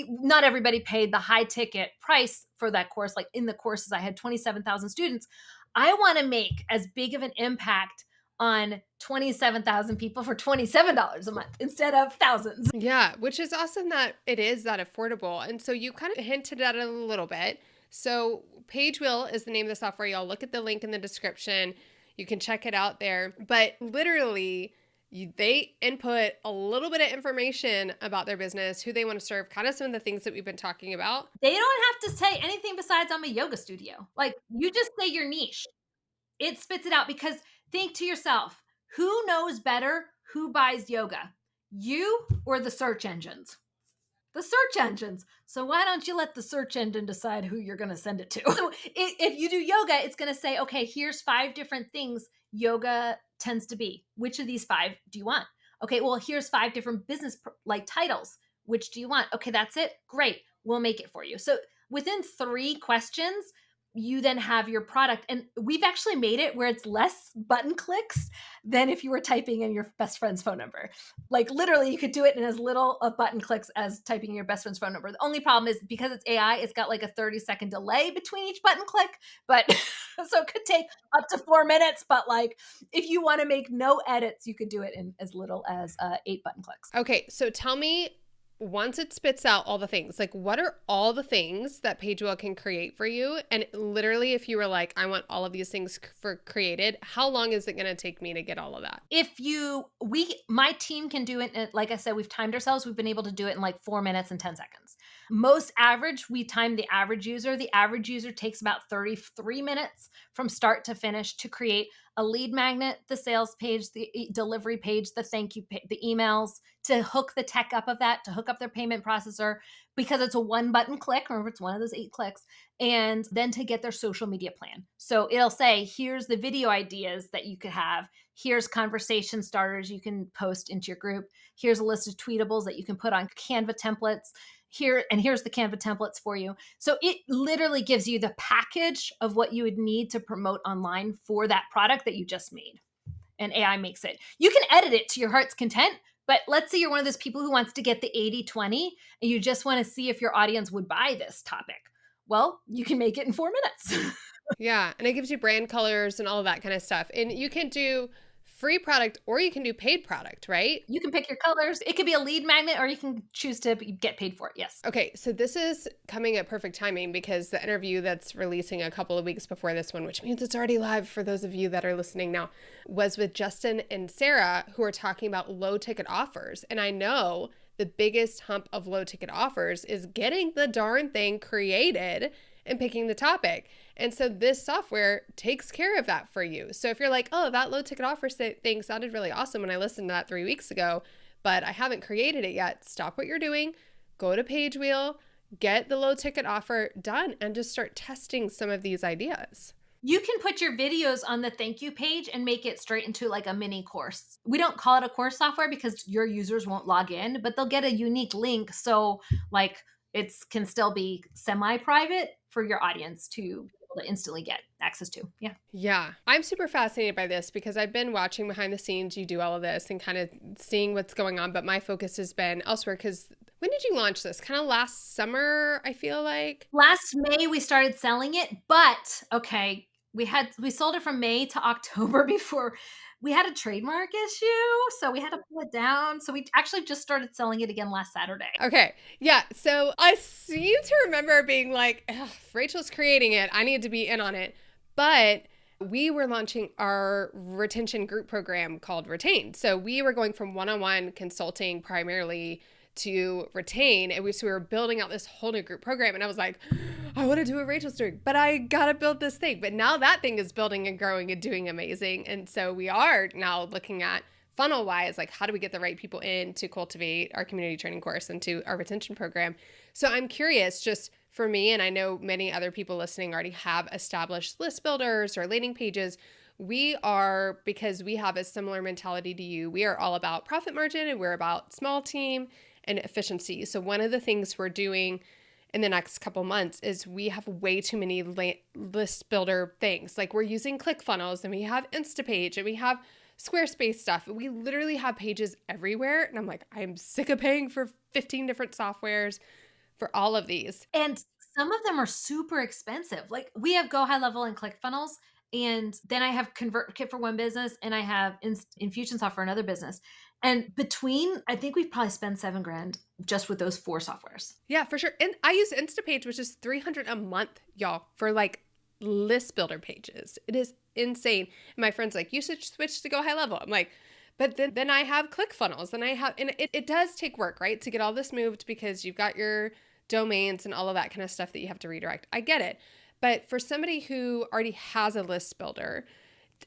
not everybody paid the high ticket price for that course. Like in the courses, I had 27,000 students. I want to make as big of an impact on 27,000 people for $27 a month instead of thousands. Yeah, which is awesome that it is that affordable. And so you kind of hinted at it a little bit. So Pagewheel is the name of the software. Y'all look at the link in the description. You can check it out there. But literally, they input a little bit of information about their business, who they want to serve, kind of some of the things that we've been talking about. They don't have to say anything besides I'm a yoga studio. Like, you just say your niche. It spits it out, because think to yourself, who knows better who buys yoga? You or the search engines? The search engines. So why don't you let the search engine decide who you're going to send it to? So if you do yoga, it's going to say, okay, here's 5 different things yoga tends to be. Which of these 5 do you want? Okay, well, here's 5 different business like titles. Which do you want? Okay, that's it. Great. We'll make it for you. So within 3 questions, you then have your product. And we've actually made it where it's less button clicks than if you were typing in your best friend's phone number. Like, literally, you could do it in as little of button clicks as typing in your best friend's phone number. The only problem is, because it's AI, it's got like a 30-second delay between each button click. But so it could take up to 4 minutes. But like, if you want to make no edits, you could do it in as little as 8 button clicks. Okay, so tell me, once it spits out all the things, like what are all the things that Pagewheel can create for you? And literally, if you were like, I want all of these things created, how long is it going to take me to get all of that? My team can do it. Like I said, we've timed ourselves. We've been able to do it in like 4 minutes and 10 seconds. Most average, we time the average user. The average user takes about 33 minutes from start to finish to create a lead magnet, the sales page, the delivery page, the thank you page, the emails, to hook the tech up of that, to hook up their payment processor, because it's a 1 button click. Remember, it's one of those 8 clicks. And then to get their social media plan. So it'll say, here's the video ideas that you could have. Here's conversation starters you can post into your group. Here's a list of tweetables that you can put on Canva templates. Here's the Canva templates for you. So it literally gives you the package of what you would need to promote online for that product that you just made. And AI makes it. You can edit it to your heart's content, but let's say you're one of those people who wants to get the 80-20 and you just want to see if your audience would buy this topic. Well, you can make it in 4 minutes. Yeah, and it gives you brand colors and all of that kind of stuff. And you can do free product or you can do paid product, right? You can pick your colors. It could be a lead magnet, or you can choose to get paid for it. Yes. Okay, so this is coming at perfect timing, because the interview that's releasing a couple of weeks before this one, which means it's already live for those of you that are listening now, was with Justin and Sarah, who are talking about low ticket offers. And I know the biggest hump of low ticket offers is getting the darn thing created and picking the topic. And so this software takes care of that for you. So if you're like, oh, that low ticket offer thing sounded really awesome when I listened to that 3 weeks ago, but I haven't created it yet, stop what you're doing, go to Pagewheel, get the low ticket offer done, and just start testing some of these ideas. You can put your videos on the thank you page and make it straight into like a mini course. We don't call it a course software because your users won't log in, but they'll get a unique link. So like it can still be semi-private for your audience to be able to instantly get access to. Yeah. Yeah. I'm super fascinated by this because I've been watching behind the scenes. You do all of this and kind of seeing what's going on. But my focus has been elsewhere, because when did you launch this? Kind of last summer, I feel like. Last May, we started selling it. But okay, we sold it from May to October before we had a trademark issue. So we had to pull it down. So we actually just started selling it again last Saturday. Okay. Yeah. So I seem to remember being like, if Rachel's creating it, I need to be in on it. But we were launching our retention group program called Retain. So we were going from one-on-one consulting primarily to retain. And so we were building out this whole new group program. And I was like, I want to do what Rachel's doing, but I got to build this thing. But now that thing is building and growing and doing amazing. And so we are now looking at funnel wise, like how do we get the right people in to cultivate our community training course and to our retention program. So I'm curious, just for me, and I know many other people listening already have established list builders or landing pages. We are, because we have a similar mentality to you, we are all about profit margin and we're about small team and efficiency. So one of the things we're doing in the next couple months is we have way too many list builder things. Like we're using ClickFunnels and we have Instapage and we have Squarespace stuff. We literally have pages everywhere. And I'm like, I'm sick of paying for 15 different softwares for all of these. And some of them are super expensive. Like we have Go High Level and ClickFunnels. And then I have ConvertKit for one business, and I have Infusionsoft for another business. And between, I think we've probably spent $7,000 just with those 4 softwares. Yeah, for sure. And I use Instapage, which is $300 a month, y'all, for like list builder pages. It is insane. And my friend's like, you should switch to Go High Level. I'm like, but then I have ClickFunnels, and it does take work, right? To get all this moved, because you've got your domains and all of that kind of stuff that you have to redirect. I get it. But for somebody who already has a list builder,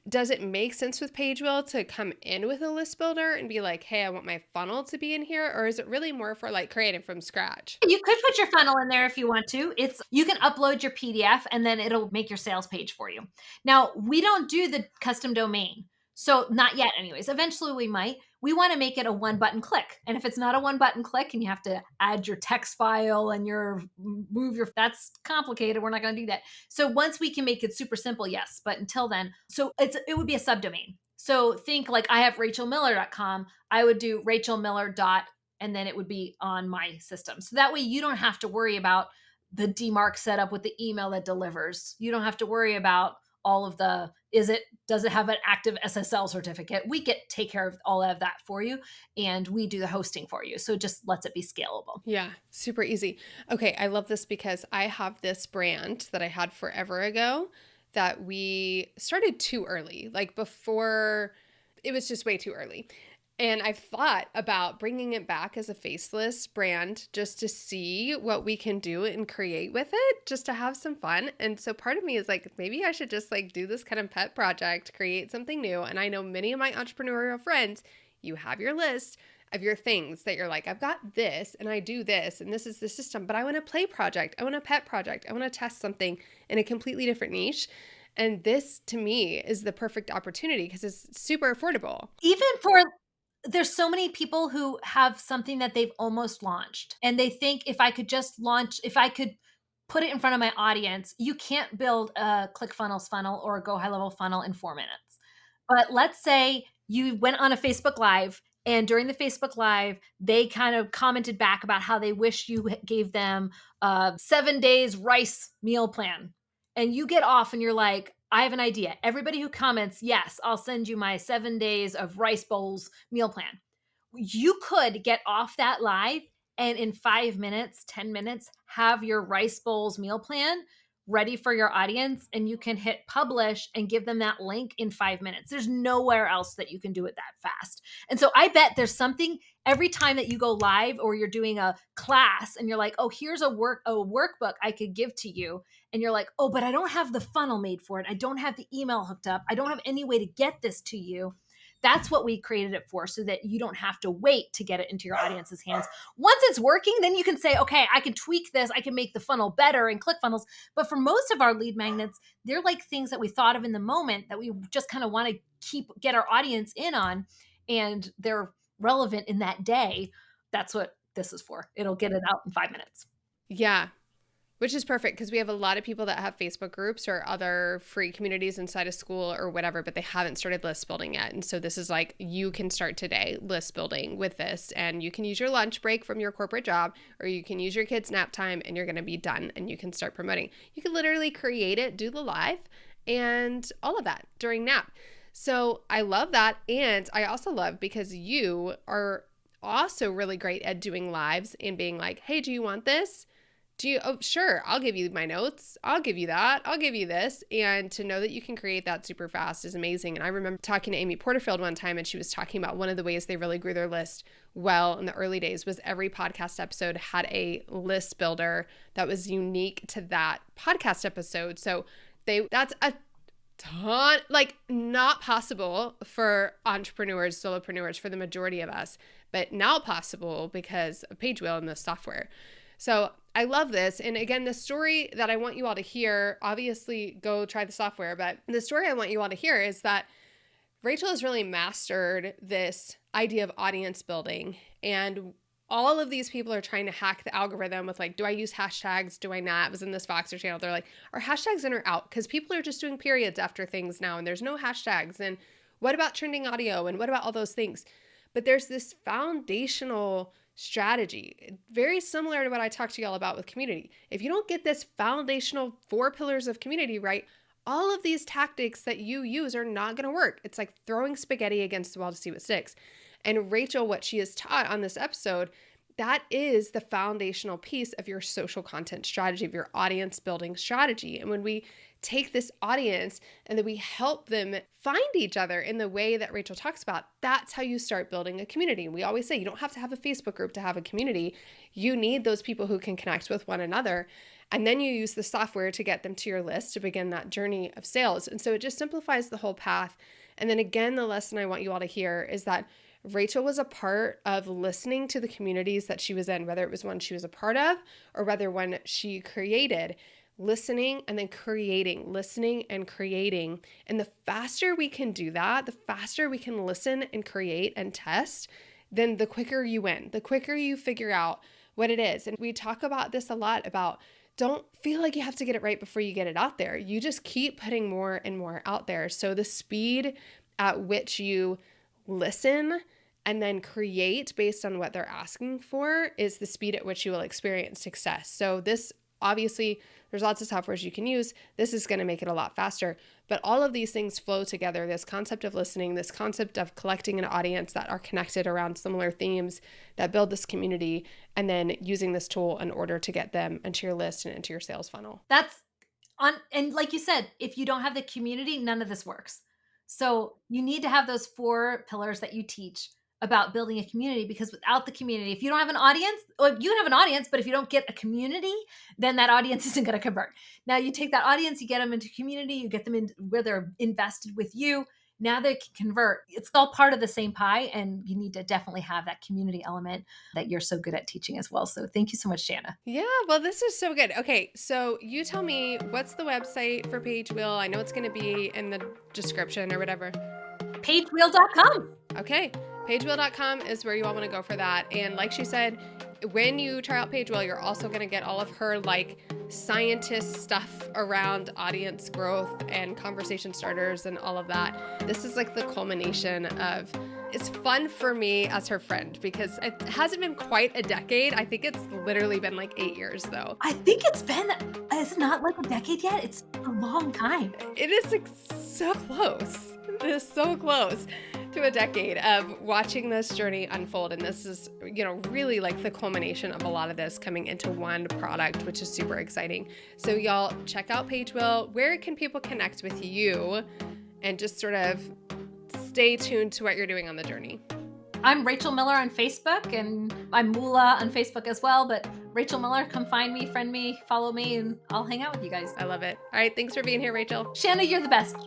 does it make sense with Pagewheel to come in with a list builder and be like, hey, I want my funnel to be in here? Or is it really more for like creating from scratch? You could put your funnel in there if you want to. You can upload your PDF and then it'll make your sales page for you. Now, we don't do the custom domain. So not yet anyways. Eventually we might. We want to make it a one button click. And if it's not a one button click and you have to add your text file and that's complicated. We're not going to do that. So once we can make it super simple, yes. But until then, so it would be a subdomain. So think like I have rachelmiller.com. I would do rachelmiller. And then it would be on my system. So that way you don't have to worry about the DMARC setup with the email that delivers. You don't have to worry about all of does it have an active SSL certificate? We take care of all of that for you, and we do the hosting for you. So it just lets it be scalable. Yeah, super easy. Okay, I love this because I have this brand that I had forever ago that we started too early, like before it was just way too early. And I've thought about bringing it back as a faceless brand just to see what we can do and create with it, just to have some fun. And so part of me is like, maybe I should just like do this kind of pet project, create something new. And I know many of my entrepreneurial friends, you have your list of your things that you're like, I've got this and I do this and this is the system, but I want a play project. I want a pet project. I want to test something in a completely different niche. And this to me is the perfect opportunity because it's super affordable. There's so many people who have something that they've almost launched and they think if I could put it in front of my audience, you can't build a ClickFunnels funnel or a Go High Level funnel in 4 minutes. But let's say you went on a Facebook Live, and during the Facebook Live, they kind of commented back about how they wish you gave them a 7 days rice meal plan. And you get off and you're like, I have an idea. Everybody who comments, yes, I'll send you my 7 days of rice bowls meal plan. You could get off that live and in 5 minutes, 10 minutes, have your rice bowls meal plan ready for your audience, and you can hit publish and give them that link in 5 minutes. There's nowhere else that you can do it that fast. And so I bet there's something every time that you go live or you're doing a class and you're like, oh, here's a workbook I could give to you. And you're like, oh, but I don't have the funnel made for it. I don't have the email hooked up. I don't have any way to get this to you. That's what we created it for, so that you don't have to wait to get it into your audience's hands. Once it's working, then you can say, okay, I can tweak this. I can make the funnel better in ClickFunnels. But for most of our lead magnets, they're like things that we thought of in the moment that we just kind of want to get our audience in on, and they're relevant in that day. That's what this is for. It'll get it out in 5 minutes. Yeah. Which is perfect because we have a lot of people that have Facebook groups or other free communities inside of school or whatever, but they haven't started list building yet. And so this is like, you can start today list building with this, and you can use your lunch break from your corporate job, or you can use your kids' nap time, and you're going to be done and you can start promoting. You can literally create it, do the live and all of that during nap. So I love that. And I also love because you are also really great at doing lives and being like, hey, do you want this? Oh, sure, I'll give you my notes. I'll give you that. I'll give you this. And to know that you can create that super fast is amazing. And I remember talking to Amy Porterfield one time, and she was talking about one of the ways they really grew their list well in the early days was every podcast episode had a list builder that was unique to that podcast episode. So that's a ton, like not possible for entrepreneurs, solopreneurs, for the majority of us, but now possible because of Pagewheel and the software. So I love this. And again, the story that I want you all to hear, obviously go try the software, but the story I want you all to hear is that Rachel has really mastered this idea of audience building. And all of these people are trying to hack the algorithm with like, do I use hashtags? Do I not? It was in this Voxer channel. They're like, are hashtags in or out? Because people are just doing periods after things now, and there's no hashtags. And what about trending audio? And what about all those things? But there's this foundational strategy, very similar to what I talked to y'all about with community. If you don't get this foundational 4 pillars of community right, all of these tactics that you use are not going to work. It's like throwing spaghetti against the wall to see what sticks. And Rachel, what she has taught on this episode, that is the foundational piece of your social content strategy, of your audience building strategy. And when we take this audience and then we help them find each other in the way that Rachel talks about, that's how you start building a community. We always say you don't have to have a Facebook group to have a community. You need those people who can connect with one another. And then you use the software to get them to your list to begin that journey of sales. And so it just simplifies the whole path. And then again, the lesson I want you all to hear is that Rachel was a part of listening to the communities that she was in, whether it was one she was a part of or whether one she created, listening and then creating, listening and creating. And the faster we can do that, the faster we can listen and create and test, then the quicker you win, the quicker you figure out what it is. And we talk about this a lot about don't feel like you have to get it right before you get it out there. You just keep putting more and more out there. So the speed at which you listen and then create based on what they're asking for is the speed at which you will experience success. So this, obviously, there's lots of softwares you can use. This is going to make it a lot faster. But all of these things flow together. This concept of listening, this concept of collecting an audience that are connected around similar themes that build this community, and then using this tool in order to get them into your list and into your sales funnel. That's on, and like you said, if you don't have the community, none of this works. So you need to have those 4 pillars that you teach about building a community, because without the community, if you don't have an audience, or you can have an audience, but if you don't get a community, then that audience isn't going to convert. Now you take that audience, you get them into community, you get them in where they're invested with you. Now they can convert. It's all part of the same pie, and you need to definitely have that community element that you're so good at teaching as well. So thank you so much, Shanna. Yeah, well, this is so good. Okay, so you tell me, what's the website for Pagewheel? I know it's going to be in the description or whatever. Pagewheel.com. Okay, Pagewheel.com is where you all want to go for that. And like she said, when you try out Pagewheel, you're also going to get all of her like scientist stuff around audience growth and conversation starters and all of that. This is like the culmination of, it's fun for me as her friend because it hasn't been quite a decade. I think it's literally been like 8 years though. I think it's not like a decade yet. It's a long time. It is like so close. It is so close to a decade of watching this journey unfold. And this is, really like the culmination of a lot of this coming into one product, which is super exciting. So y'all check out Pagewheel. Where can people connect with you and just sort of stay tuned to what you're doing on the journey? I'm Rachel Miller on Facebook, and I'm Moolah on Facebook as well. But Rachel Miller, come find me, friend me, follow me, and I'll hang out with you guys. I love it. All right. Thanks for being here, Rachel. Shanna, you're the best.